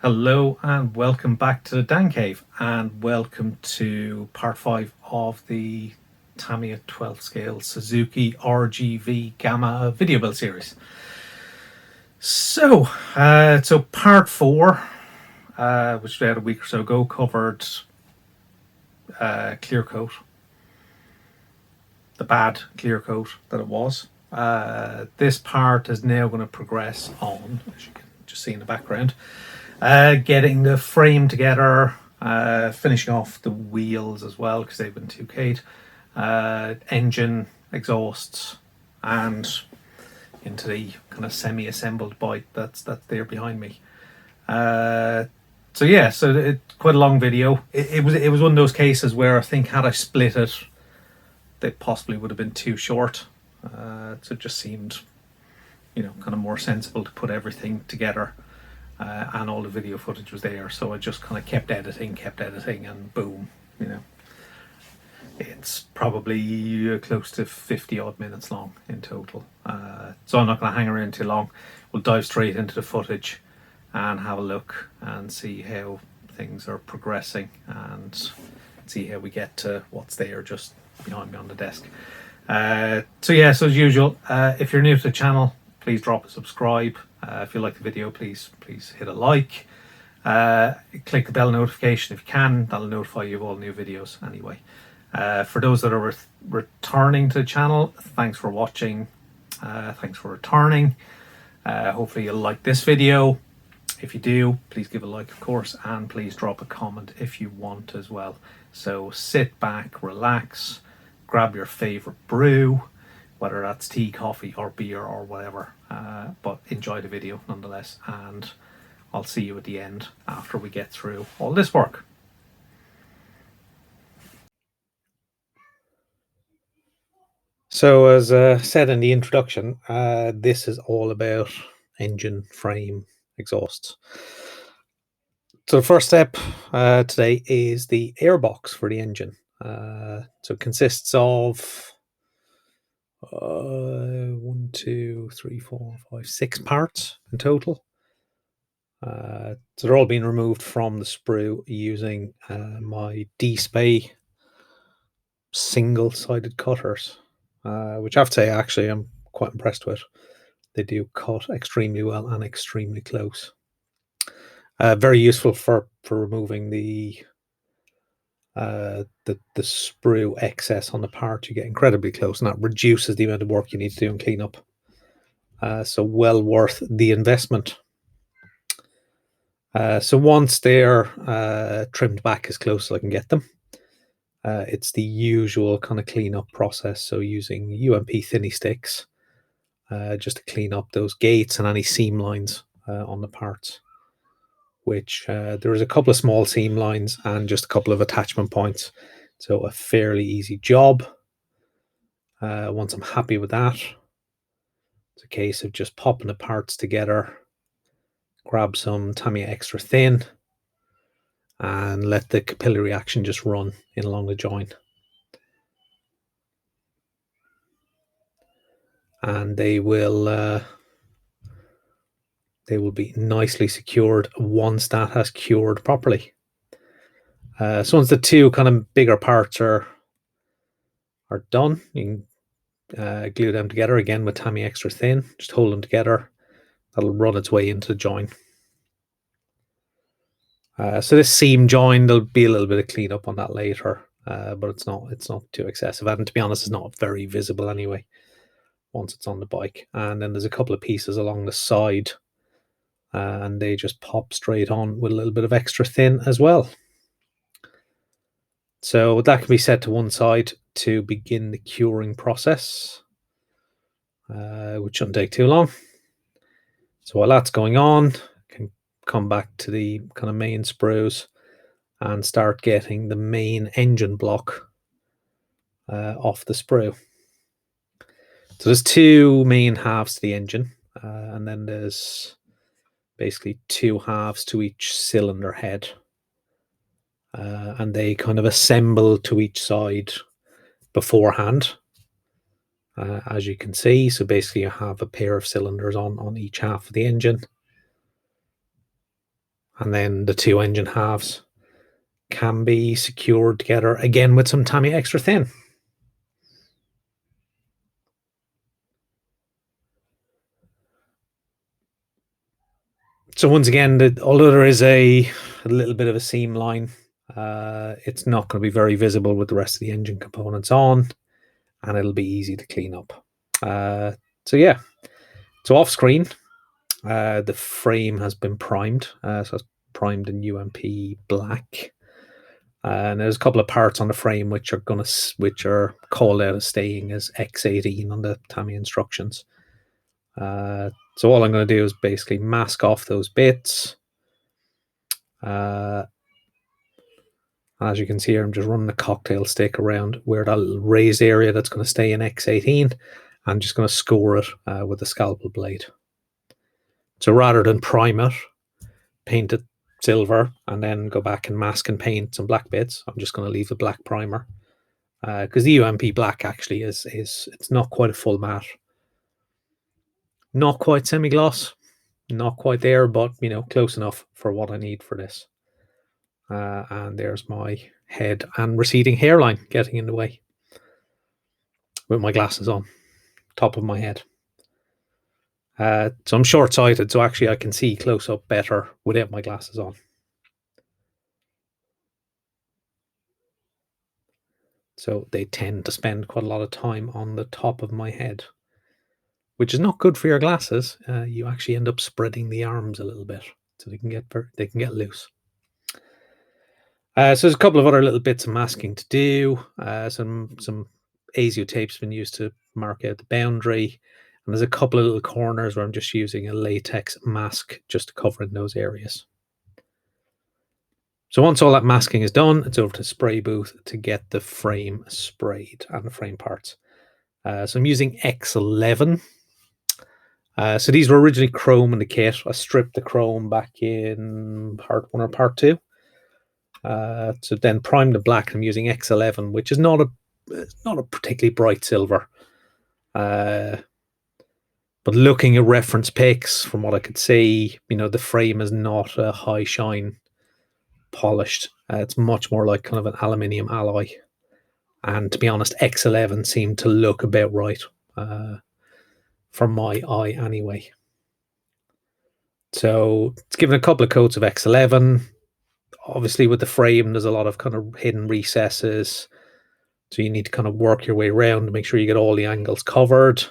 Hello and welcome back to the Dan Cave, and welcome to part 5 of the Tamiya 12 scale Suzuki RGV Gamma video build series. So part 4, which we had a week or so ago, covered clear coat, the bad clear coat that it was. This part is now going to progress on, as you can just see in the background, getting the frame together, finishing off the wheels as well because they've been 2K'd, engine, exhausts, and into the kind of semi-assembled bike that's there behind me. So it's quite a long video. It was one of those cases where I think had I split it, they possibly would have been too short. So it just seemed, kind of more sensible to put everything together. And all the video footage was there, so I just kind of kept editing, and boom, it's probably close to 50 odd minutes long in total. So I'm not going to hang around too long. We'll dive straight into the footage and have a look and see how things are progressing and see how we get to what's there just behind me on the desk. So as usual, if you're new to the channel, please drop a subscribe. If you like the video, please hit a like. Click the bell notification if you can. That'll notify you of all new videos anyway. For those that are returning to the channel, thanks for watching. Thanks for returning. Hopefully you'll like this video. If you do, please give a like, of course, and please drop a comment if you want as well. So sit back, relax, grab your favorite brew, whether that's tea, coffee, or beer, or whatever. But enjoy the video nonetheless, and I'll see you at the end after we get through all this work. So as said in the introduction, this is all about engine, frame, exhausts. So the first step today is the airbox for the engine. So it consists of 1, 2, 3, 4, 5, 6 parts in total. So they're all being removed from the sprue using my D-Spay single-sided cutters, which I have to say, actually, I'm quite impressed with. They do cut extremely well and extremely close. Very useful for removing the sprue excess on the part. You get incredibly close, and that reduces the amount of work you need to do in cleanup. So well worth the investment. So once they're trimmed back as close as I can get them, it's the usual kind of cleanup process. So using UMP thinny sticks, just to clean up those gates and any seam lines on the parts, which there is a couple of small seam lines and just a couple of attachment points. So a fairly easy job. Once I'm happy with that, it's a case of just popping the parts together, grab some Tamiya extra thin, and let the capillary action just run in along the joint. And they will be nicely secured once that has cured properly. So once the two kind of bigger parts are done, you can glue them together again with Tamiya extra thin. Just hold them together. That'll run its way into the joint. So this seam join, there'll be a little bit of cleanup on that later, but it's not too excessive, and to be honest, it's not very visible anyway once it's on the bike. And then there's a couple of pieces along the side, and they just pop straight on with a little bit of extra thin as well. So that can be set to one side to begin the curing process, which shouldn't take too long. So while that's going on, I can come back to the kind of main sprues and start getting the main engine block off the sprue. So there's two main halves to the engine, and then there's basically two halves to each cylinder head, and they kind of assemble to each side beforehand, as you can see. So basically you have a pair of cylinders on each half of the engine, And then the two engine halves can be secured together again with some Tamiya extra thin. So once again, although there is a little bit of a seam line, it's not going to be very visible with the rest of the engine components on, and it'll be easy to clean up. So yeah, so off screen, the frame has been primed. So it's primed in UMP black. And there's a couple of parts on the frame which are called out as staying as X18 on the Tamiya instructions. So all I'm going to do is basically mask off those bits. As you can see here, I'm just running a cocktail stick around where that little raised area that's going to stay in X18. I'm just going to score it with a scalpel blade. So rather than prime it, paint it silver, and then go back and mask and paint some black bits, I'm just going to leave the black primer. Because the UMP black actually is it's not quite a full matte. Not quite semi-gloss, not quite there, but close enough for what I need for this. And there's my head and receding hairline getting in the way with my glasses on, top of my head. So I'm short-sighted, so actually I can see close up better without my glasses on. So they tend to spend quite a lot of time on the top of my head, which is not good for your glasses. You actually end up spreading the arms a little bit, so they can get loose. So there's a couple of other little bits of masking to do. Some ASIO tape's been used to mark out the boundary, and there's a couple of little corners where I'm just using a latex mask just to cover in those areas. So once all that masking is done, it's over to spray booth to get the frame sprayed and the frame parts. So I'm using X11. So these were originally chrome in the kit. I stripped the chrome back in part 1 or part 2. So then primed the black. I'm using X11, which is not a particularly bright silver. But looking at reference pics, from what I could see, the frame is not a high shine polished. It's much more like kind of an aluminium alloy. And to be honest, X11 seemed to look about right from my eye anyway. So it's given a couple of coats of X11. Obviously with the frame, there's a lot of kind of hidden recesses. So you need to kind of work your way around to make sure you get all the angles covered.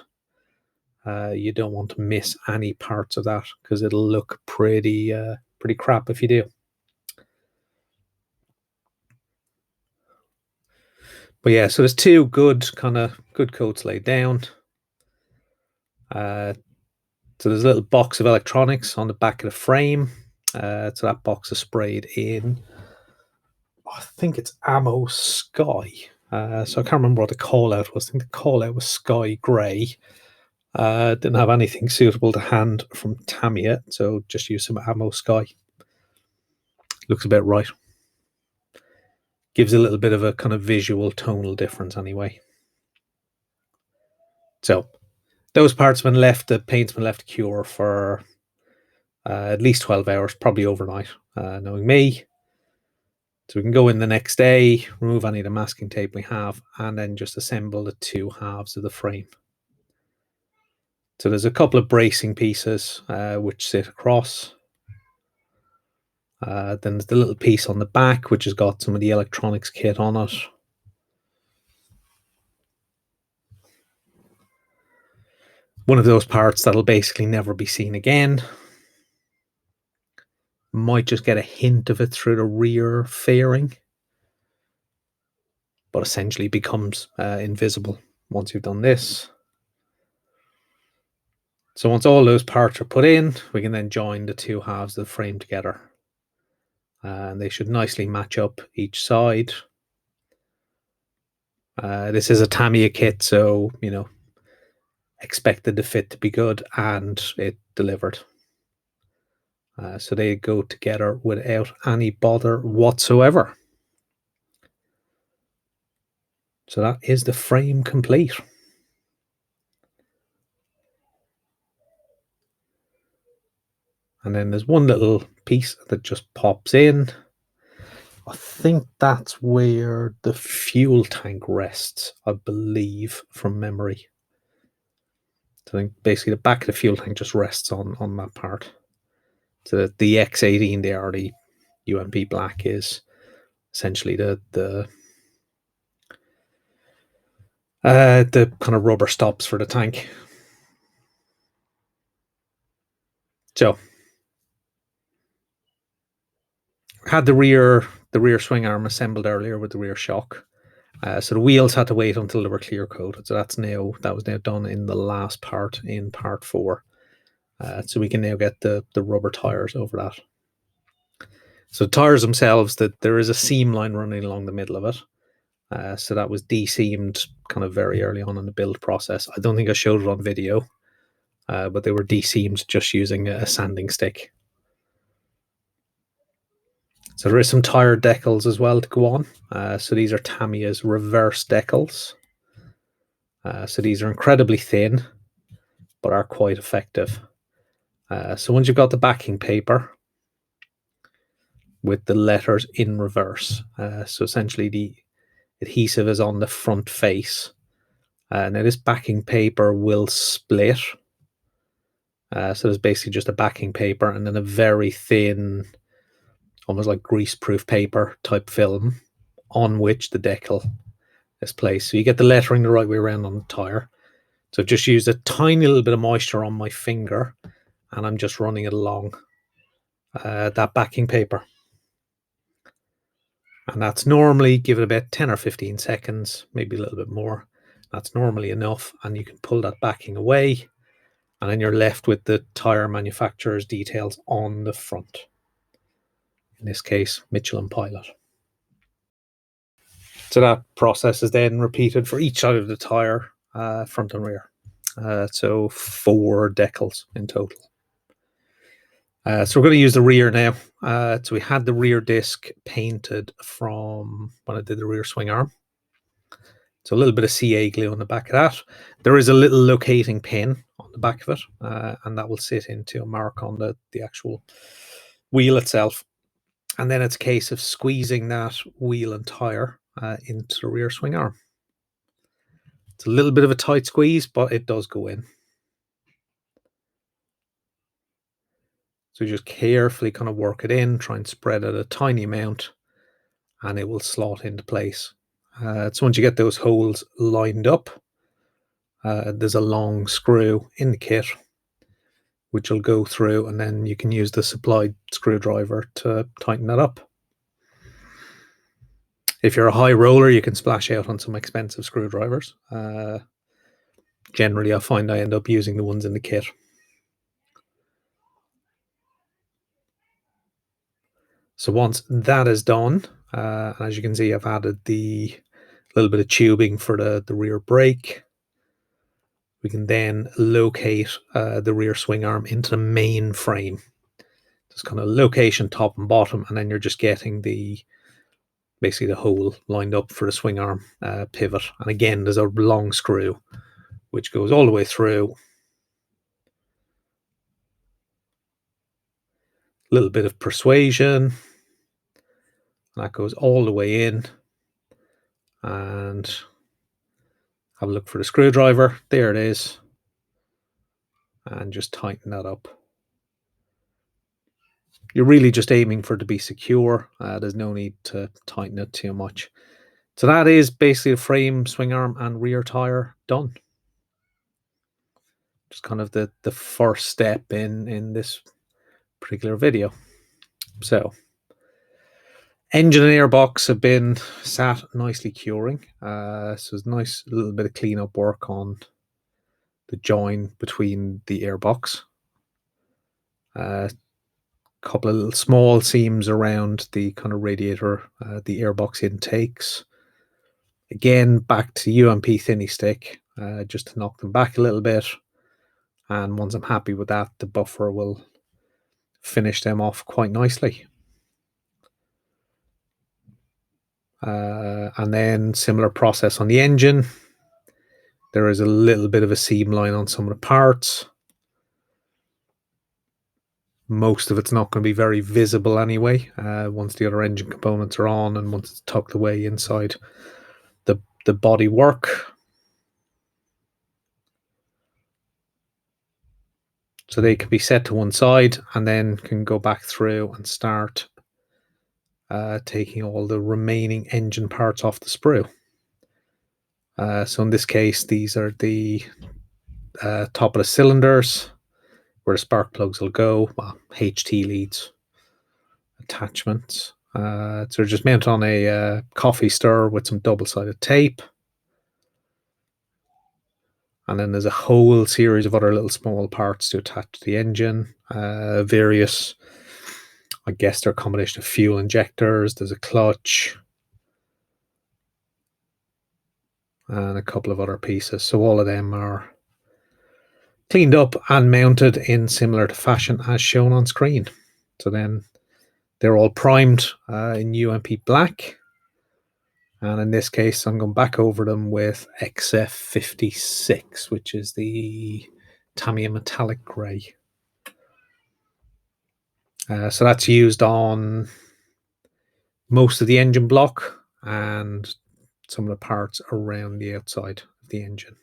You don't want to miss any parts of that because it'll look pretty crap if you do. But yeah, so there's two good coats laid down. So there's a little box of electronics on the back of the frame. So that box is sprayed in, I think it's Ammo Sky. So I can't remember what the call out was. I think the call out was Sky Grey. Didn't have anything suitable to hand from Tamiya, so just use some Ammo Sky. Looks about right. Gives a little bit of a kind of visual tonal difference anyway. So those parts have been left, the paint's been left to cure for at least 12 hours, probably overnight, knowing me. So we can go in the next day, remove any of the masking tape we have, and then just assemble the two halves of the frame. So there's a couple of bracing pieces which sit across. Then there's the little piece on the back which has got some of the electronics kit on it. One of those parts that'll basically never be seen again. Might just get a hint of it through the rear fairing, but essentially becomes invisible once you've done this. So once all those parts are put in, we can then join the two halves of the frame together. And they should nicely match up each side. This is a Tamiya kit, so, expected the fit to be good, and it delivered. So they go together without any bother whatsoever. So that is the frame complete. And then there's one little piece that just pops in. I think that's where the fuel tank rests, I believe, from memory. So I think basically the back of the fuel tank just rests on that part. So the X18 there, the UMP black, is essentially the kind of rubber stops for the tank. So had the rear swing arm assembled earlier with the rear shock. So the wheels had to wait until they were clear coated. So that was now done in the last part, in part 4. So we can now get the rubber tires over that. So the tires themselves, that there is a seam line running along the middle of it. So that was de-seamed kind of very early on in the build process. I don't think I showed it on video, but they were de-seamed just using a sanding stick. So there is some tire decals as well to go on. So these are Tamiya's reverse decals. So these are incredibly thin, but are quite effective. So once you've got the backing paper with the letters in reverse, so essentially the adhesive is on the front face. Now this backing paper will split. So there's basically just a backing paper and then a very thin, almost like grease-proof paper type film on which the decal is placed. So you get the lettering the right way around on the tire. So I've just used a tiny little bit of moisture on my finger and I'm just running it along that backing paper. And that's normally, give it about 10 or 15 seconds, maybe a little bit more. That's normally enough, and you can pull that backing away, and then you're left with the tire manufacturer's details on the front. In this case, Michelin Pilot. So that process is then repeated for each side of the tire, front and rear. So 4 decals in total. So we're going to use the rear now. So we had the rear disc painted from when I did the rear swing arm. So a little bit of CA glue on the back of that. There is a little locating pin on the back of it, and that will sit into a mark on the actual wheel itself. And then it's a case of squeezing that wheel and tire into the rear swing arm. It's a little bit of a tight squeeze, but it does go in. So just carefully kind of work it in, try and spread it a tiny amount, and it will slot into place. So once you get those holes lined up, there's a long screw in the kit which will go through, and then you can use the supplied screwdriver to tighten that up. If you're a high roller, you can splash out on some expensive screwdrivers. Generally, I find I end up using the ones in the kit. So once that is done, as you can see, I've added the little bit of tubing for the rear brake. We can then locate the rear swing arm into the main frame. Just kind of location top and bottom, and then you're just getting basically the hole lined up for the swing arm pivot. And again, there's a long screw which goes all the way through. A little bit of persuasion. That goes all the way in. And have a look for the screwdriver. There it is. And just tighten that up. You're really just aiming for it to be secure. There's no need to tighten it too much. So that is basically the frame, swing arm, and rear tire done. Just kind of the first step in this particular video. So engine and airbox have been sat nicely curing. So it's nice little bit of cleanup work on the join between the airbox. Couple of little small seams around the kind of radiator, the airbox intakes. Again, back to UMP thinny stick, just to knock them back a little bit. And once I'm happy with that, the buffer will finish them off quite nicely. And then similar process on the engine. There is a little bit of a seam line on some of the parts. most of it's not going to be very visible anyway, once the other engine components are on and once it's tucked away inside the body work. So they can be set to one side and then can go back through and start taking all the remaining engine parts off the sprue. So in this case, these are the top of the cylinders where the spark plugs will go. Well, HT leads, attachments. So they're just mounted on a coffee stir with some double-sided tape. And then there's a whole series of other little small parts to attach to the engine. Various, I guess they're a combination of fuel injectors. There's a clutch. And a couple of other pieces. So all of them are cleaned up and mounted in similar to fashion as shown on screen. So then they're all primed in UMP black. And in this case, I'm going back over them with XF56, which is the Tamiya metallic grey. So that's used on most of the engine block and some of the parts around the outside of the engine.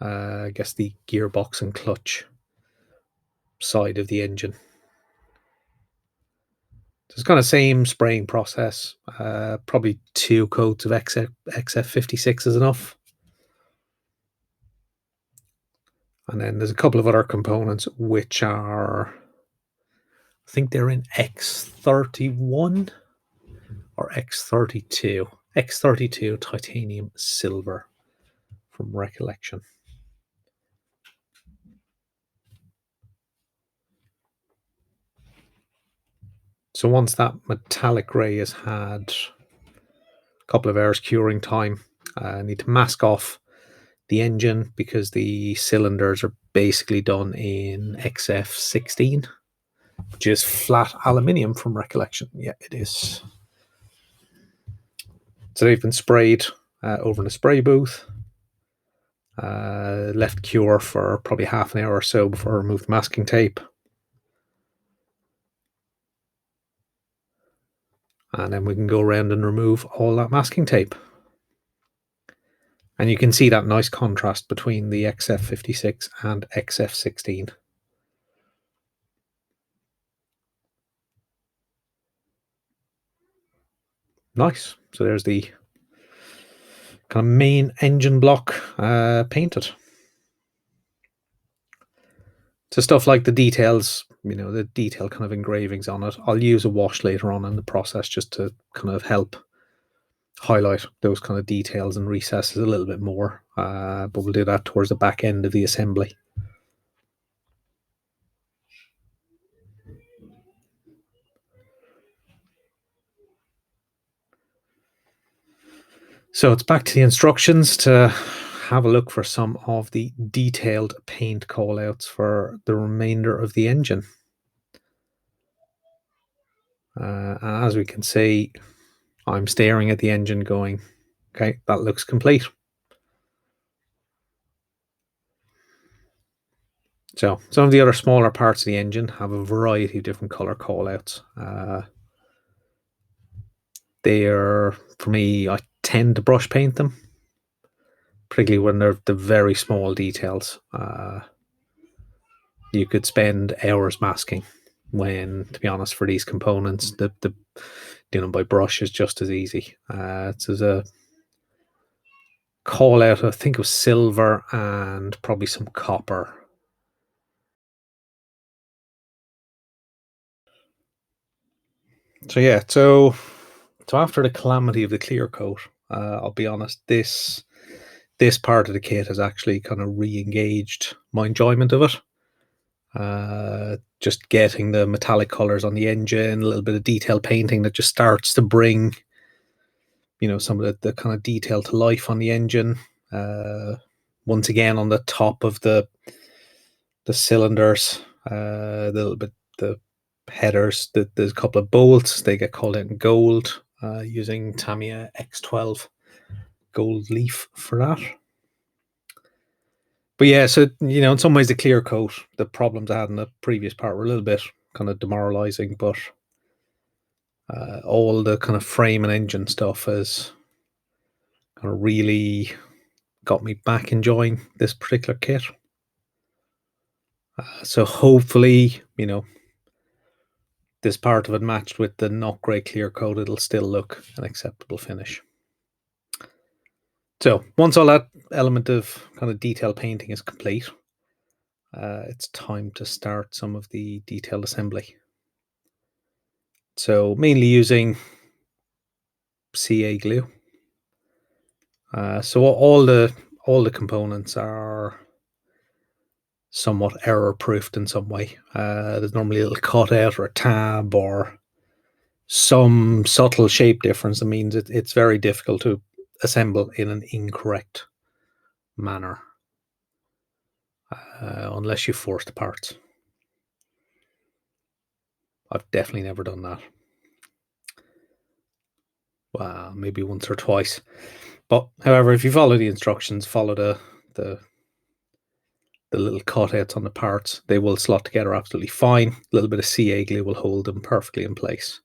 I guess the gearbox and clutch side of the engine. So it's kind of same spraying process. Probably 2 coats of XF56 is enough. And then there's a couple of other components which are, I think they're in X31 or X32. X32 titanium silver from recollection. So once that metallic grey has had a couple of hours curing time, I need to mask off the engine because the cylinders are basically done in XF16, which is flat aluminium from recollection. Yeah, it is. So they've been sprayed over in the spray booth. Left cure for probably half an hour or so before I remove the masking tape. And then we can go around and remove all that masking tape. And you can see that nice contrast between the XF56 and XF16. Nice. So there's the kind of main engine block painted. So stuff like the details, the detail kind of engravings on it. I'll use a wash later on in the process just to kind of help highlight those kind of details and recesses a little bit more. But we'll do that towards the back end of the assembly. So it's back to the instructions to have a look for some of the detailed paint callouts for the remainder of the engine. And as we can see, I'm staring at the engine going, okay, that looks complete. So some of the other smaller parts of the engine have a variety of different color callouts. They are, for me, I tend to brush paint them, particularly when they're the very small details. You could spend hours masking when, to be honest, for these components, the doing them by brush is just as easy. So there's a call out, I think it was silver and probably some copper. So yeah, so after the calamity of the clear coat, I'll be honest, this part of the kit has actually kind of re-engaged my enjoyment of it. Just getting the metallic colors on the engine, a little bit of detail painting that just starts to bring, some of the kind of detail to life on the engine. Once again, on the top of the cylinders, a little bit the headers, there's a couple of bolts. They get called out in gold using Tamiya X12 gold leaf for that. But yeah, so in some ways, the clear coat, the problems I had in the previous part were a little bit kind of demoralizing, but all the kind of frame and engine stuff has kind of really got me back enjoying this particular kit. So hopefully, this part of it matched with the not great clear coat, it'll still look an acceptable finish. So once all that element of kind of detail painting is complete, it's time to start some of the detailed assembly. So mainly using CA glue. So all the components are somewhat error proofed in some way. There's normally a little cutout or a tab or some subtle shape difference that means it's very difficult to assemble in an incorrect manner unless you force the parts. I've definitely never done that. Well, maybe once or twice. But however, if you follow the instructions, follow the little cutouts on the parts, they will slot together absolutely fine. A little bit of CA glue will hold them perfectly in place.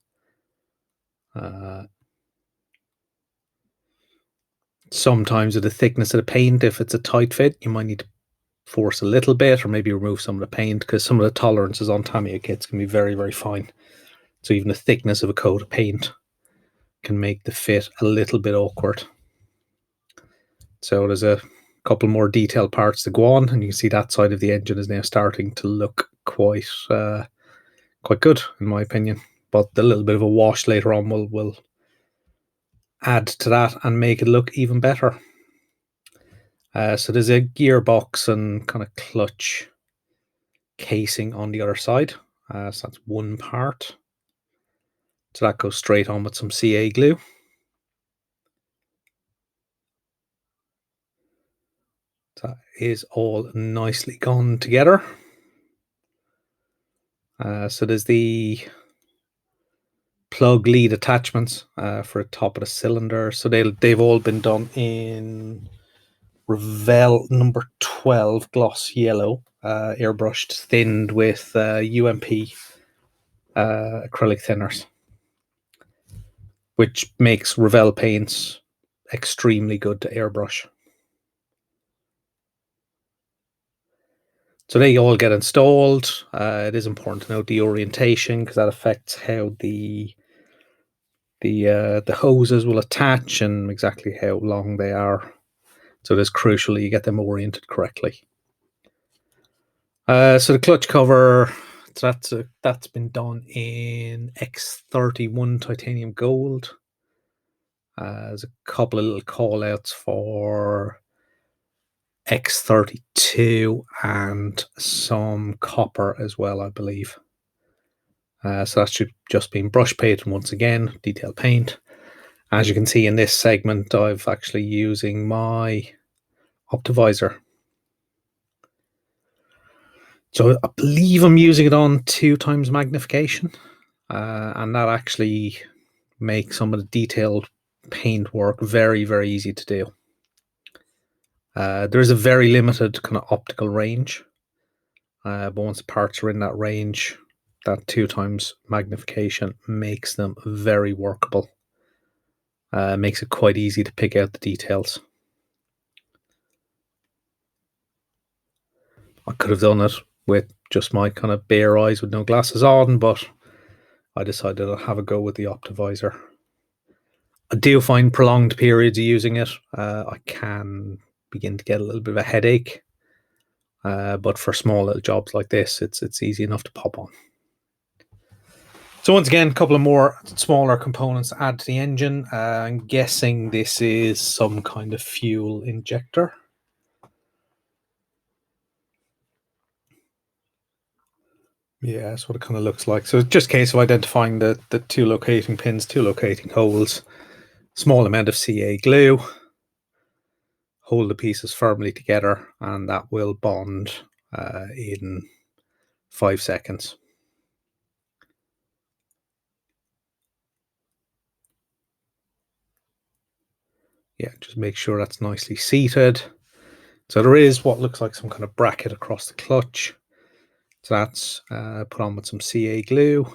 Sometimes with the thickness of the paint, if it's a tight fit, you might need to force a little bit or maybe remove some of the paint because some of the tolerances on Tamiya kits can be very, very fine. So even the thickness of a coat of paint can make the fit a little bit awkward. So there's a couple more detailed parts to go on, and you can see that side of the engine is now starting to look quite good in my opinion. But the little bit of a wash later on will add to that and make it look even better. So there's a gearbox and kind of clutch casing on the other side. So that's one part. So that goes straight on with some CA glue. So that is all nicely gone together. So there's the plug lead attachments for the top of the cylinder. So they've all been done in Revell number 12 gloss yellow, airbrushed, thinned with UMP acrylic thinners, which makes Revell paints extremely good to airbrush. So they all get installed. It is important to note the orientation because that affects how the hoses will attach and exactly how long they are. So it is crucial that you get them oriented correctly. So the clutch cover, that's been done in X31 titanium gold. There's a couple of little call outs for X32 and some copper as well, I believe. So that's just been brush painted once again, detail paint. As you can see in this segment, I've actually using my Optivisor. So I believe I'm using it on 2x magnification, and that actually makes some of the detailed paint work very, very easy to do. There is a very limited kind of optical range, but once the parts are in that range, that 2x magnification makes them very workable. Makes it quite easy to pick out the details. I could have done it with just my kind of bare eyes with no glasses on, but I decided I'd have a go with the Optivisor. I do find prolonged periods of using it, I can begin to get a little bit of a headache. But for small little jobs like this, it's easy enough to pop on. So once again, a couple of more smaller components to add to the engine. I'm guessing this is some kind of fuel injector. Yeah, that's what it kind of looks like. So it's just a case of identifying the two locating pins, two locating holes, small amount of CA glue, hold the pieces firmly together, and that will bond in 5 seconds. Yeah, just make sure that's nicely seated. So there is what looks like some kind of bracket across the clutch. So that's put on with some CA glue.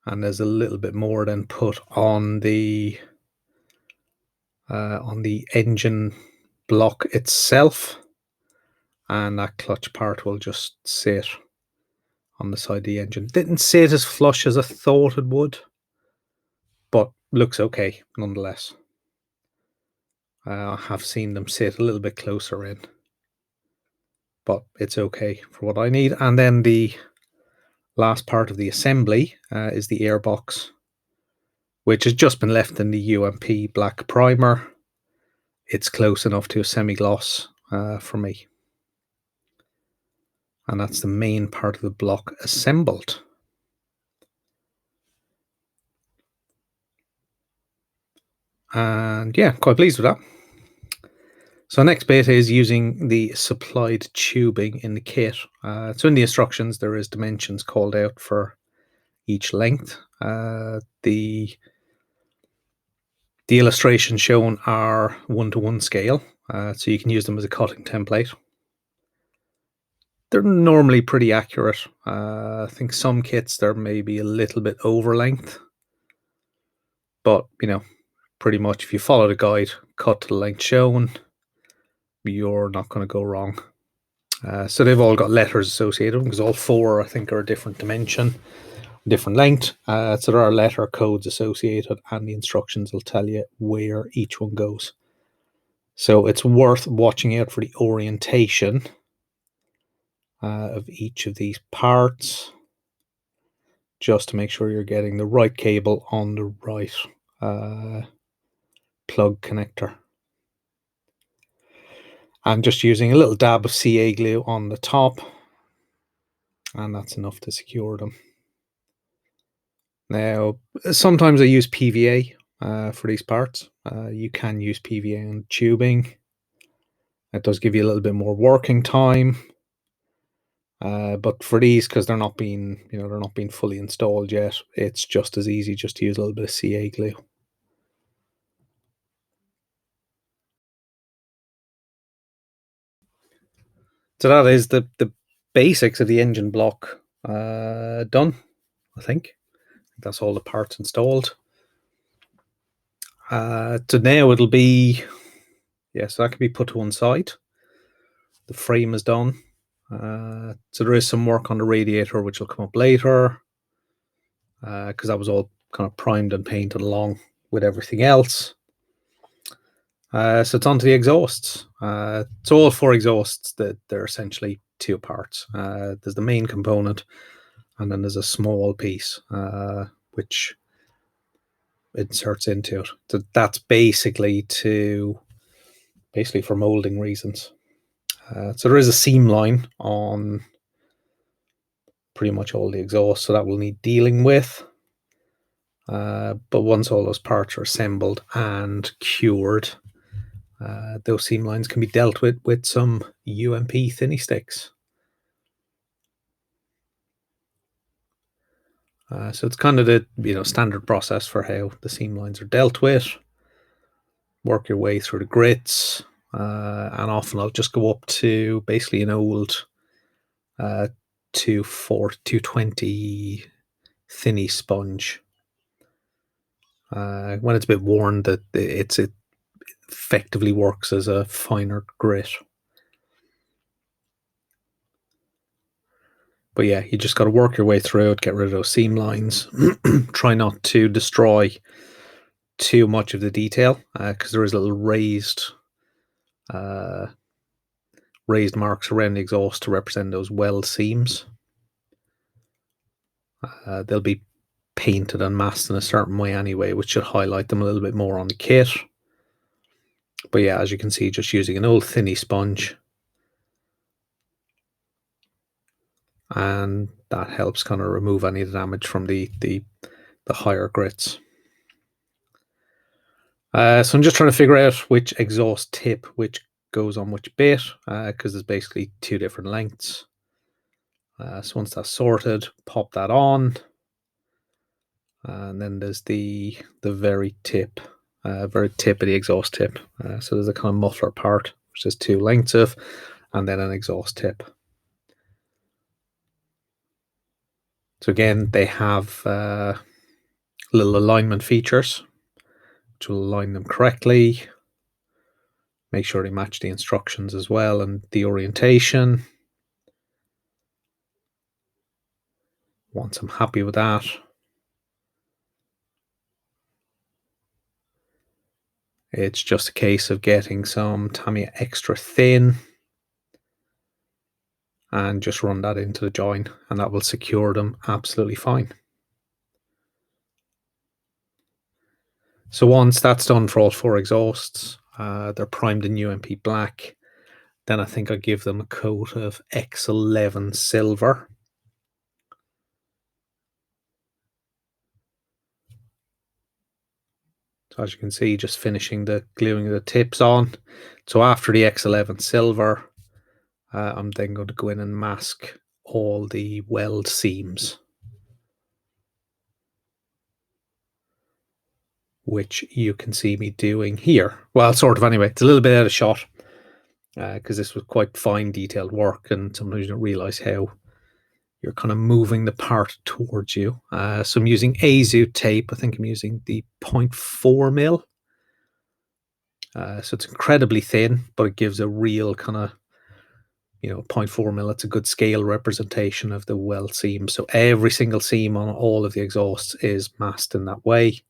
And there's a little bit more then put on the engine block itself. And that clutch part will just sit on the side of the engine. Didn't sit as flush as I thought it would, but looks okay nonetheless. I have seen them sit a little bit closer in, but it's okay for what I need. And then the last part of the assembly is the airbox, which has just been left in the UMP black primer. It's close enough to a semi-gloss for me. And that's the main part of the block assembled. And yeah, quite pleased with that. So next bit is using the supplied tubing in the kit. So in the instructions, there is dimensions called out for each length. The illustrations shown are 1-to-1 scale, so you can use them as a cutting template. They're normally pretty accurate. I think some kits they're maybe a little bit over length, but you know, pretty much if you follow the guide, cut to the length shown, you're not going to go wrong. So they've all got letters associated because all four I think are a different dimension, different length. So there are letter codes associated, and the instructions will tell you where each one goes. So it's worth watching out for the orientation of each of these parts, just to make sure you're getting the right cable on the right plug connector. I'm just using a little dab of CA glue on the top, and that's enough to secure them. Now, sometimes I use PVA for these parts. You can use PVA on tubing. It does give you a little bit more working time. But for these, because they're not being fully installed yet, it's just as easy just to use a little bit of CA glue. So that is the basics of the engine block done, I think. That's all the parts installed. So now it'll be, so that can be put to one side. The frame is done. So there is some work on the radiator, which will come up later, because that was all kind of primed and painted along with everything else. So it's onto the exhausts. So all four exhausts, they're essentially two parts. There's the main component, and then there's a small piece which inserts into it. So that's basically for molding reasons. So there is a seam line on pretty much all the exhausts, so that will need dealing with. But once all those parts are assembled and cured, those seam lines can be dealt with some UMP thinny sticks. So it's kind of the standard process for how the seam lines are dealt with. Work your way through the grits, and often I'll just go up to basically an old 220 thinny sponge. When it's a bit worn, that it effectively works as a finer grit. But yeah, you just got to work your way through it, get rid of those seam lines. Try not to destroy too much of the detail, because there is little raised marks around the exhaust to represent those weld seams. They'll be painted and masked in a certain way anyway, which should highlight them a little bit more on the kit. But yeah, as you can see, just using an old thinny sponge, and that helps kind of remove any damage from the higher grits. So I'm just trying to figure out which exhaust tip which goes on which bit, because there's basically two different lengths. So once that's sorted, pop that on, and then there's the very tip very tip of the exhaust tip. So there's a kind of muffler part, which is 2 lengths of, and then an exhaust tip. So again, they have little alignment features, which will align them correctly. Make sure they match the instructions as well and the orientation. Once I'm happy with that, it's just a case of getting some Tamiya extra thin and just run that into the join, and that will secure them absolutely fine. So once that's done for all 4 exhausts, they're primed in UMP black. Then I think I give them a coat of X11 silver. So as you can see, just finishing the gluing the tips on. So after the X11 silver, I'm then going to go in and mask all the weld seams, which you can see me doing here. Well, sort of anyway. It's a little bit out of shot because this was quite fine detailed work, and sometimes you don't realize how you're kind of moving the part towards you. So I'm using Azoot tape. I think I'm using the 0.4 mil. So it's incredibly thin, but it gives a real kind of, 0.4 mil. It's a good scale representation of the weld seam. So every single seam on all of the exhausts is masked in that way.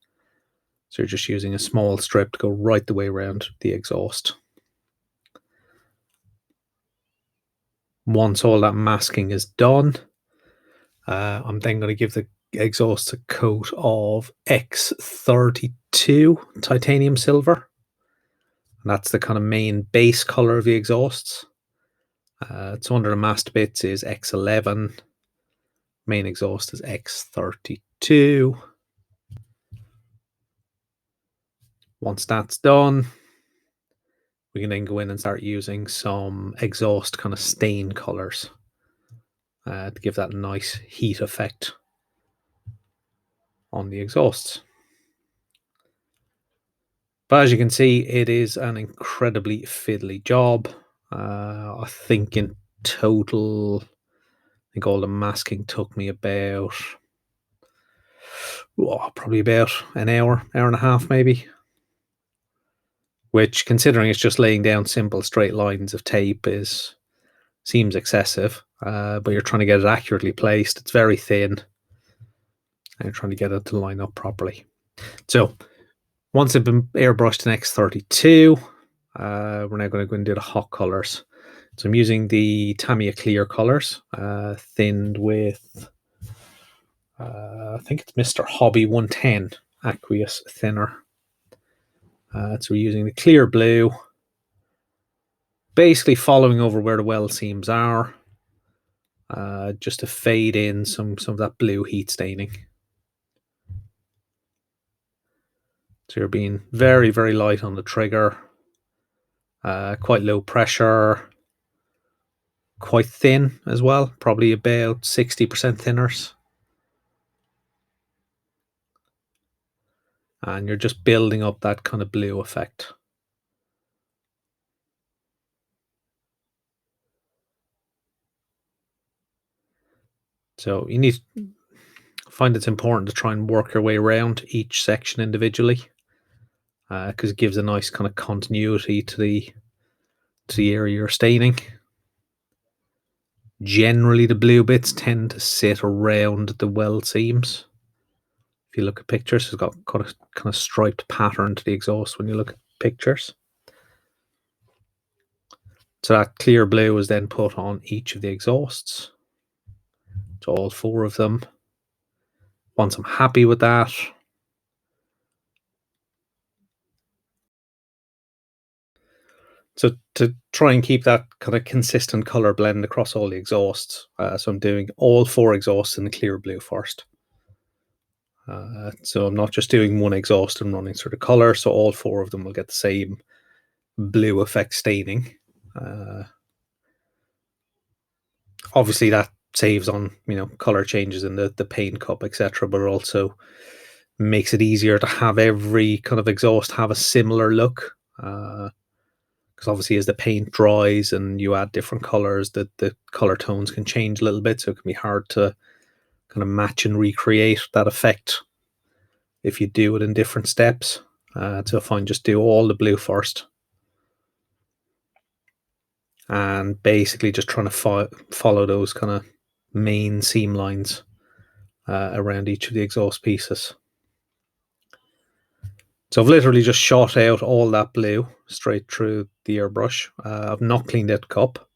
So you're just using a small strip to go right the way around the exhaust. Once all that masking is done, I'm then going to give the exhaust a coat of X32 titanium silver. And that's the kind of main base color of the exhausts. So under the masked bits is X11. Main exhaust is X32. Once that's done, we can then go in and start using some exhaust kind of stain colors to give that nice heat effect on the exhausts. But as you can see, it is an incredibly fiddly job. I think in total, all the masking took me about, probably about an hour, hour and a half maybe. Which, considering it's just laying down simple straight lines of tape, seems excessive. But you're trying to get it accurately placed. It's very thin, and you're trying to get it to line up properly. So once it's been airbrushed in X32, we're now going to go and do the hot colors. So I'm using the Tamiya clear colors, thinned with, I think it's Mr. Hobby 110 aqueous thinner. So we're using the clear blue, basically following over where the weld seams are, just to fade in some of that blue heat staining. So you're being very, very light on the trigger, quite low pressure, quite thin as well, probably about 60% thinners. And you're just building up that kind of blue effect. So you need to find it's important to try and work your way around each section individually, because it gives a nice kind of continuity to the area you're staining. Generally, the blue bits tend to sit around the weld seams. If you look at pictures, it's got kind of striped pattern to the exhaust when you look at pictures. So that clear blue is then put on each of the exhausts. So all 4 of them. Once I'm happy with that, so to try and keep that kind of consistent color blend across all the exhausts, so I'm doing all 4 exhausts in the clear blue first. So I'm not just doing one exhaust and running through the color, so all 4 of them will get the same blue effect staining. Obviously that saves on color changes in the paint cup, etc., but also makes it easier to have every kind of exhaust have a similar look. Because obviously as the paint dries and you add different colors, the color tones can change a little bit, so it can be hard to kind of match and recreate that effect if you do it in different steps. So if I just do all the blue first, and basically just trying to follow those kind of main seam lines around each of the exhaust pieces. So I've literally just shot out all that blue straight through the airbrush. I've not cleaned out the cup,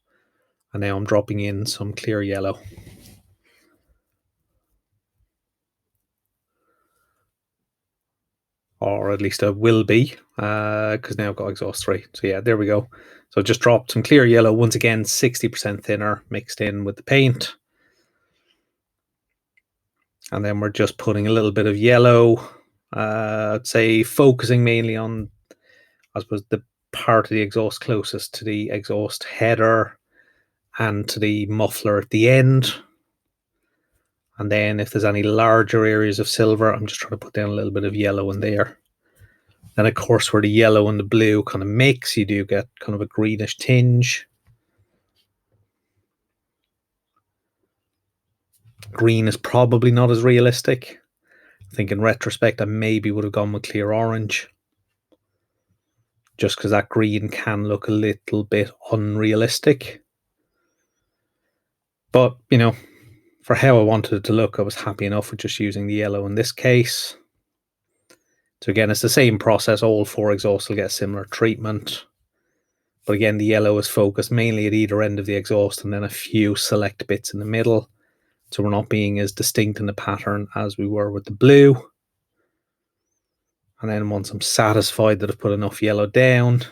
and now I'm dropping in some clear yellow. Or at least I will be, because now I've got exhaust 3. So yeah, there we go. So just dropped some clear yellow, once again 60% thinner, mixed in with the paint. And then we're just putting a little bit of yellow, I'd say focusing mainly on, I suppose, the part of the exhaust closest to the exhaust header and to the muffler at the end. And then if there's any larger areas of silver, I'm just trying to put down a little bit of yellow in there. And of course, where the yellow and the blue kind of mix, you do get kind of a greenish tinge. Green is probably not as realistic. I think in retrospect, I maybe would have gone with clear orange, just because that green can look a little bit unrealistic. But, you know, for how I wanted it to look, I was happy enough with just using the yellow in this case. So again, it's the same process. All 4 exhausts will get a similar treatment. But again, the yellow is focused mainly at either end of the exhaust, and then a few select bits in the middle. So we're not being as distinct in the pattern as we were with the blue. And then once I'm satisfied that I've put enough yellow down,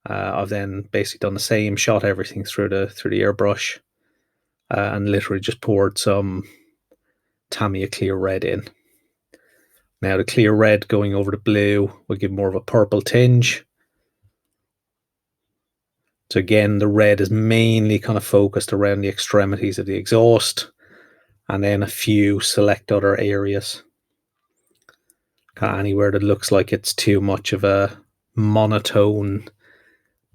I've then basically done the same, shot everything through the airbrush, and literally just poured some Tamiya clear red in. Now the clear red going over the blue will give more of a purple tinge. So again, the red is mainly kind of focused around the extremities of the exhaust, and then a few select other areas. Kind of anywhere that looks like it's too much of a monotone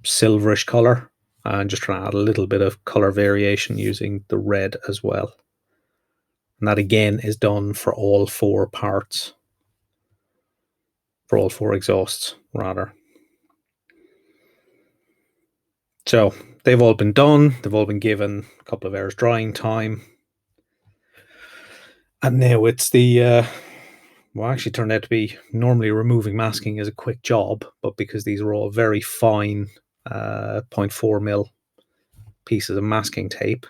silverish color, and just trying to add a little bit of color variation using the red as well. And that again is done for all 4 parts, for all 4 exhausts rather. So they've all been done, they've all been given a couple of hours drying time. And now it's the, well, actually turned out to be, normally removing masking is a quick job, but because these are all very fine 0.4mm pieces of masking tape,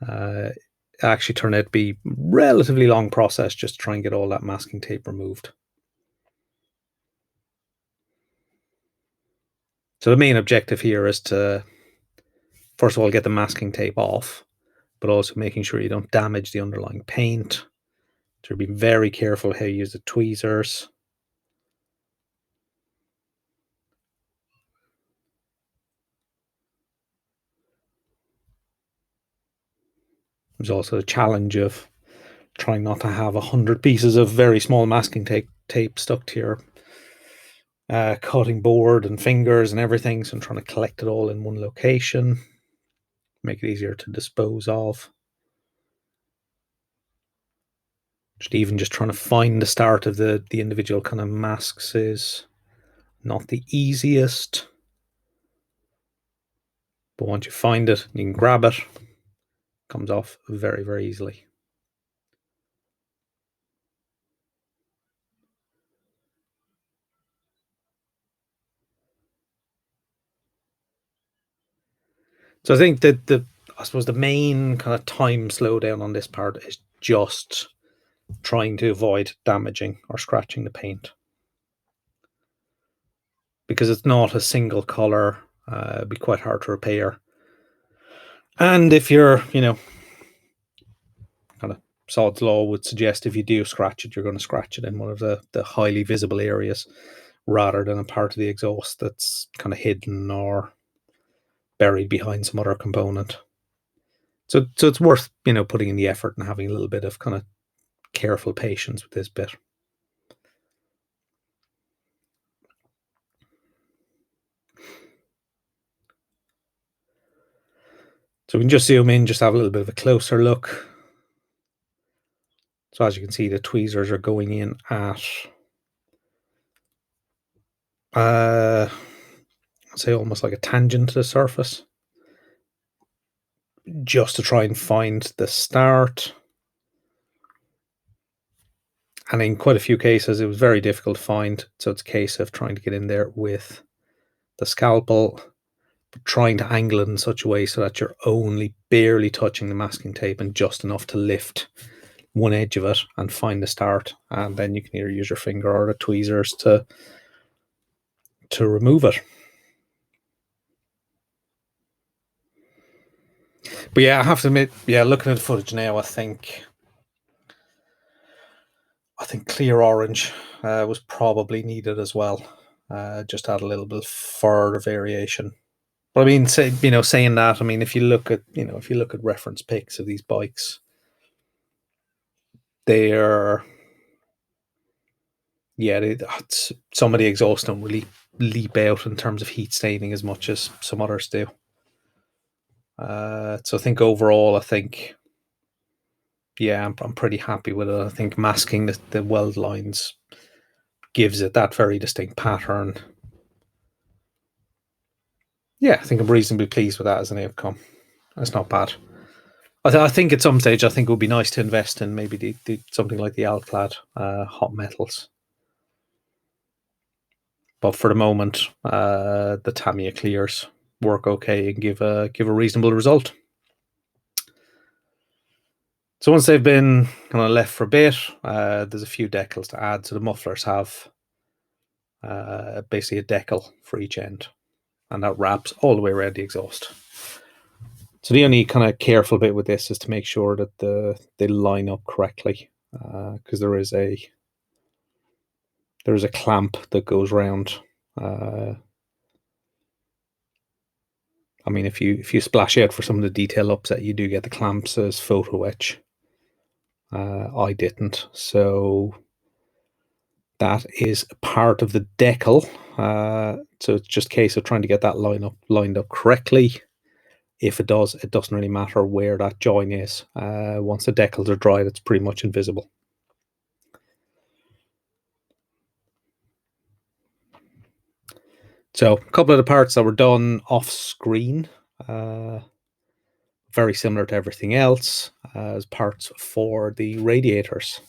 it actually turned out to be relatively long process just to try and get all that masking tape removed. So the main objective here is to, first of all, get the masking tape off, but also making sure you don't damage the underlying paint. So be very careful how you use the tweezers. There's also a challenge of trying not to have 100 pieces of very small masking tape stuck to your cutting board and fingers and everything. So I'm trying to collect it all in one location, make it easier to dispose of. Just trying to find the start of the individual kind of masks is not the easiest. But once you find it, you can grab it. It comes off very, very easily. So I think that I suppose the main kind of time slowdown on this part is just trying to avoid damaging or scratching the paint, because it's not a single color. It'd be quite hard to repair. And if you're, you know, kind of Sod's law would suggest if you do scratch it, you're going to scratch it in one of the highly visible areas rather than a part of the exhaust that's kind of hidden or buried behind some other component. So it's worth, you know, putting in the effort and having a little bit of kind of careful patience with this bit. So we can just zoom in, just have a little bit of a closer look. So as you can see, the tweezers are going in at I'd say almost like a tangent to the surface, just to try and find the start. And in quite a few cases, it was very difficult to find. So it's a case of trying to get in there with the scalpel, but trying to angle it in such a way so that you're only barely touching the masking tape and just enough to lift one edge of it and find the start. And then you can either use your finger or the tweezers to remove it. But yeah, I have to admit, yeah, looking at the footage now, I think clear orange was probably needed as well. Just add a little bit further variation. But I mean, saying that, I mean, if you look at reference pics of these bikes, they're some of the exhausts don't really leap out in terms of heat staining as much as some others do. So I think overall, I'm pretty happy with it. I think masking the weld lines gives it that very distinct pattern. Yeah, I think I'm reasonably pleased with that as an outcome. That's not bad. I think at some stage, it would be nice to invest in maybe something like the Alclad hot metals. But for the moment, the Tamiya clears work okay and give a reasonable result. So once they've been kind of left for a bit, there's a few decals to add. So the mufflers have basically a decal for each end, and that wraps all the way around the exhaust. So the only kind of careful bit with this is to make sure that they line up correctly, because there is a clamp that goes around. I mean, if you splash out for some of the detail upset, you do get the clamps as photo etch. I didn't, so that is part of the decal. So it's just a case of trying to get that lined up correctly. If it does, it doesn't really matter where that join is. Once the decals are dried, it's pretty much invisible. So a couple of the parts that were done off screen, very similar to everything else, as parts for the radiators.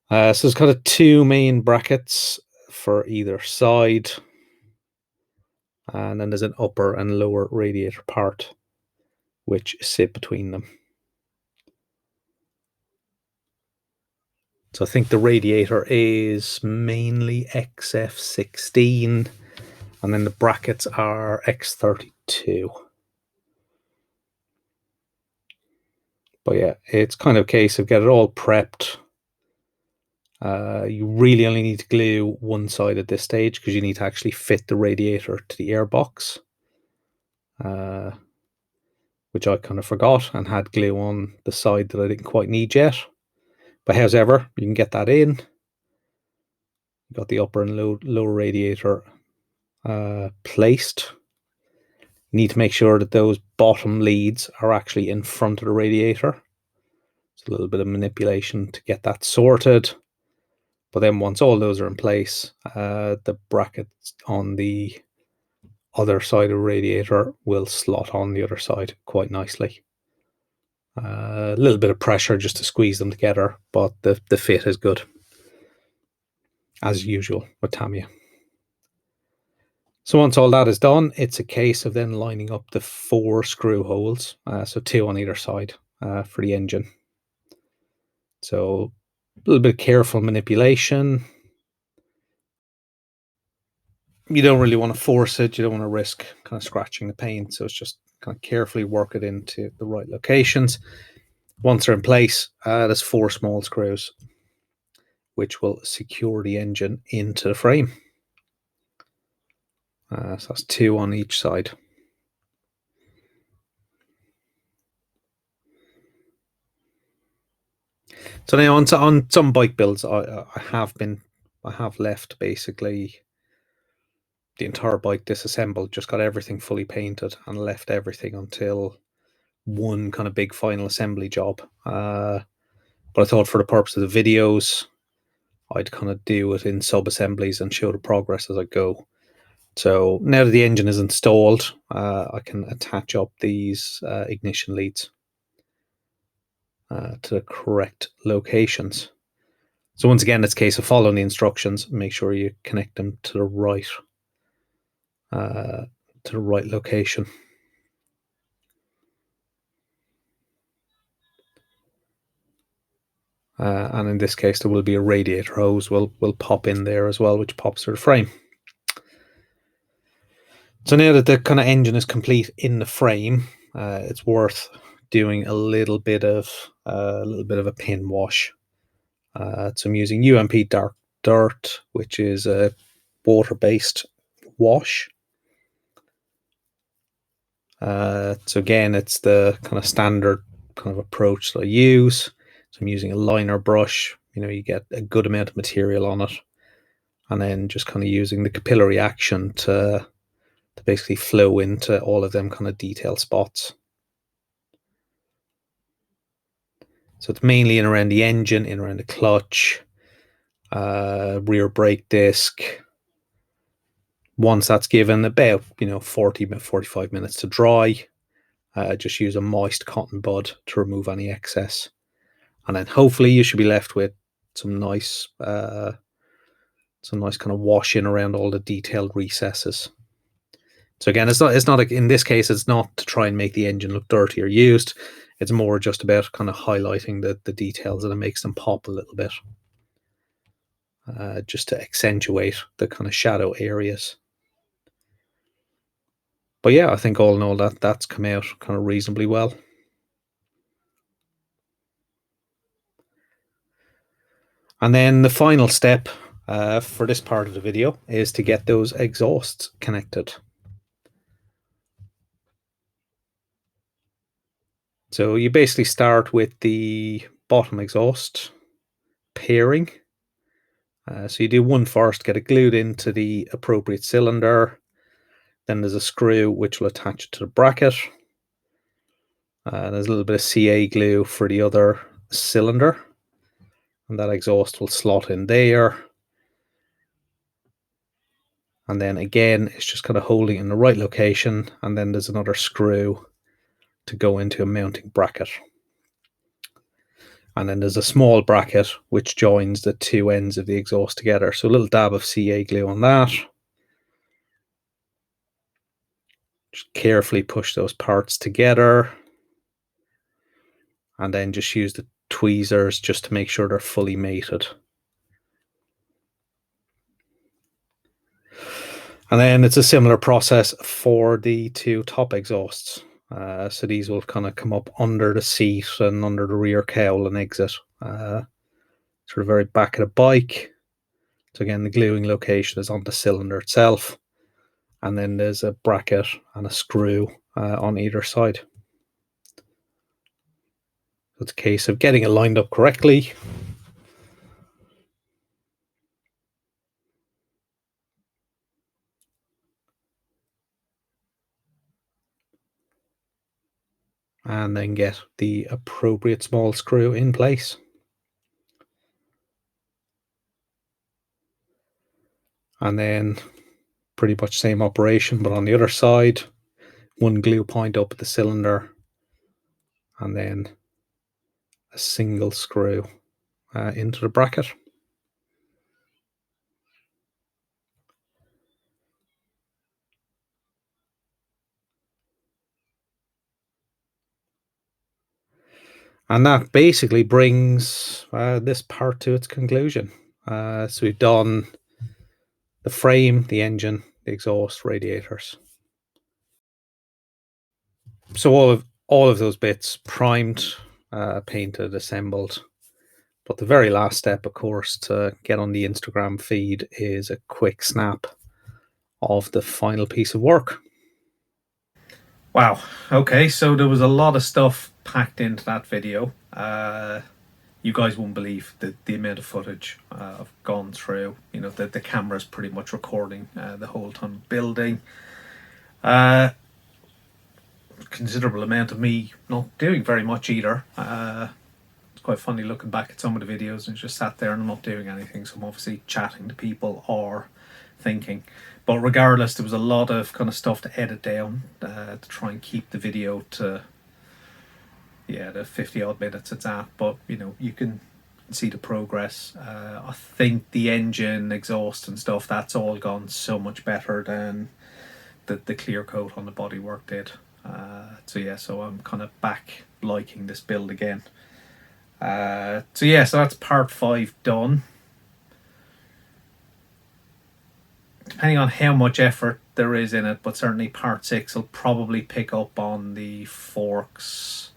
So there's kind of two main brackets for either side, and then there's an upper and lower radiator part which sit between them. So I think the radiator is mainly XF16, and then the brackets are X32. But yeah, it's kind of a case of get it all prepped. You really only need to glue one side at this stage because you need to actually fit the radiator to the airbox, which I kind of forgot and had glue on the side that I didn't quite need yet. But however, you can get that in. You've got the upper and lower radiator placed. You need to make sure that those bottom leads are actually in front of the radiator. It's a little bit of manipulation to get that sorted. But then once all those are in place, the brackets on the other side of the radiator will slot on the other side quite nicely. A little bit of pressure just to squeeze them together, but the fit is good, as usual with Tamiya. So once all that is done, it's a case of then lining up the 4 screw holes, so 2 on either side for the engine. So a little bit of careful manipulation. You don't really want to force it. You don't want to risk kind of scratching the paint. So it's just kind of carefully work it into the right locations. Once they're in place, there's 4 small screws, which will secure the engine into the frame. So that's 2 on each side. So now on some bike builds, I have left basically the entire bike disassembled, just got everything fully painted and left everything until one kind of big final assembly job. But I thought for the purpose of the videos, I'd kind of do it in sub assemblies and show the progress as I go. So now that the engine is installed, I can attach up these ignition leads to the correct locations. So once again, it's a case of following the instructions. Make sure you connect them to the right location. And in this case, there will be a radiator hose will pop in there as well, which pops through the frame. So now that the kind of engine is complete in the frame, it's worth doing a little bit of a pin wash. So I'm using UMP Dark Dirt, which is a water-based wash. So again, it's the kind of standard kind of approach that I use. So I'm using a liner brush. You get a good amount of material on it, and then just kind of using the capillary action to basically flow into all of them kind of detail spots. So it's mainly in around the engine, in around the clutch, rear brake disc. Once that's given about 45 minutes to dry, just use a moist cotton bud to remove any excess, and then hopefully you should be left with some nice kind of washing around all the detailed recesses. So again, it's not in this case, it's not to try and make the engine look dirty or used. It's more just about kind of highlighting the details, and it makes them pop a little bit, just to accentuate the kind of shadow areas. But yeah, I think all in all that's come out kind of reasonably well. And then the final step for this part of the video is to get those exhausts connected. So you basically start with the bottom exhaust pairing. So you do one first, get it glued into the appropriate cylinder. Then there's a screw which will attach it to the bracket. There's a little bit of CA glue for the other cylinder, and that exhaust will slot in there. And then again, it's just kind of holding in the right location, and then there's another screw to go into a mounting bracket. And then there's a small bracket which joins the two ends of the exhaust together. So a little dab of CA glue on that. Just carefully push those parts together. And then just use the tweezers just to make sure they're fully mated. And then it's a similar process for the two top exhausts. So these will kind of come up under the seat and under the rear cowl and exit sort of very back of the bike. So again, the gluing location is on the cylinder itself, and then there's a bracket and a screw on either side. So it's a case of getting it lined up correctly. And then get the appropriate small screw in place. And then pretty much same operation, but on the other side, one glue point up at the cylinder, and then a single screw into the bracket. And that basically brings this part to its conclusion. So we've done the frame, the engine, the exhaust, radiators. So all of those bits primed, painted, assembled. But the very last step, of course, to get on the Instagram feed is a quick snap of the final piece of work. Wow. Okay, so there was a lot of stuff packed into that video. you guys won't believe the amount of footage I've gone through. You know, the camera's pretty much recording the whole time building. Considerable amount of me not doing very much either. It's quite funny looking back at some of the videos and just sat there and I'm not doing anything, so I'm obviously chatting to people or thinking. But regardless, there was a lot of kind of stuff to edit down to try and keep the video to the 50 odd minutes it's at. But you know, you can see the progress. I think the engine, exhaust and stuff, that's all gone so much better than the clear coat on the bodywork did. So I'm kind of back liking this build again. So that's part 5 done. Depending on how much effort there is in it, but certainly part 6 will probably pick up on the forks,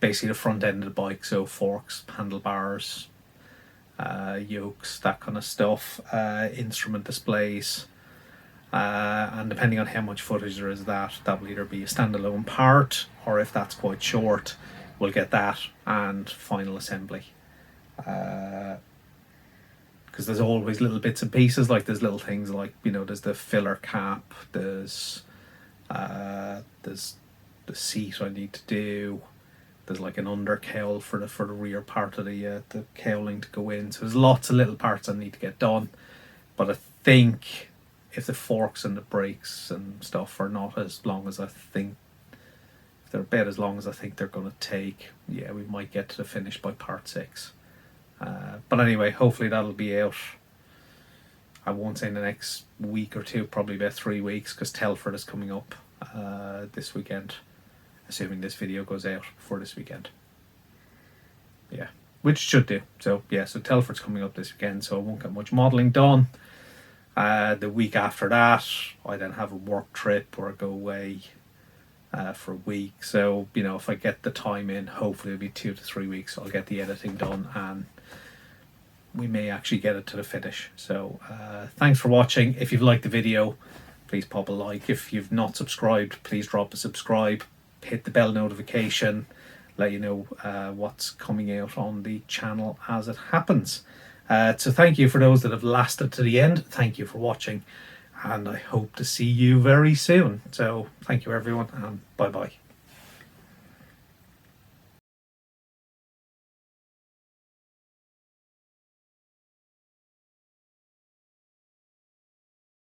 basically the front end of the bike, so forks, handlebars, yokes, that kind of stuff, instrument displays, and depending on how much footage there is, that will either be a standalone part, or if that's quite short, we'll get that and final assembly. Because there's always little bits and pieces, like there's little things like, you know, there's the filler cap, there's the seat I need to do, there's like an under cowl for the rear part of the cowling to go in, so there's lots of little parts I need to get done. But I think if the forks and the brakes and stuff are not as long as I think, if they're about as long as I think they're going to take, we might get to the finish by part 6. But anyway, hopefully that'll be out, I won't say in the next week or two, probably about 3 weeks, because Telford is coming up this weekend, assuming this video goes out before this weekend. Which should do. So Telford's coming up this weekend, so I won't get much modelling done. The week after that, I then have a work trip or I go away for a week. So, you know, if I get the time in, hopefully it'll be 2 to 3 weeks. I'll get the editing done and we may actually get it to the finish. So thanks for watching. If you've liked the video, please pop a like. If you've not subscribed, please drop a subscribe. Hit the bell notification, let you know what's coming out on the channel as it happens. So thank you for those that have lasted to the end. Thank you for watching, and I hope to see you very soon. So thank you everyone, and bye bye.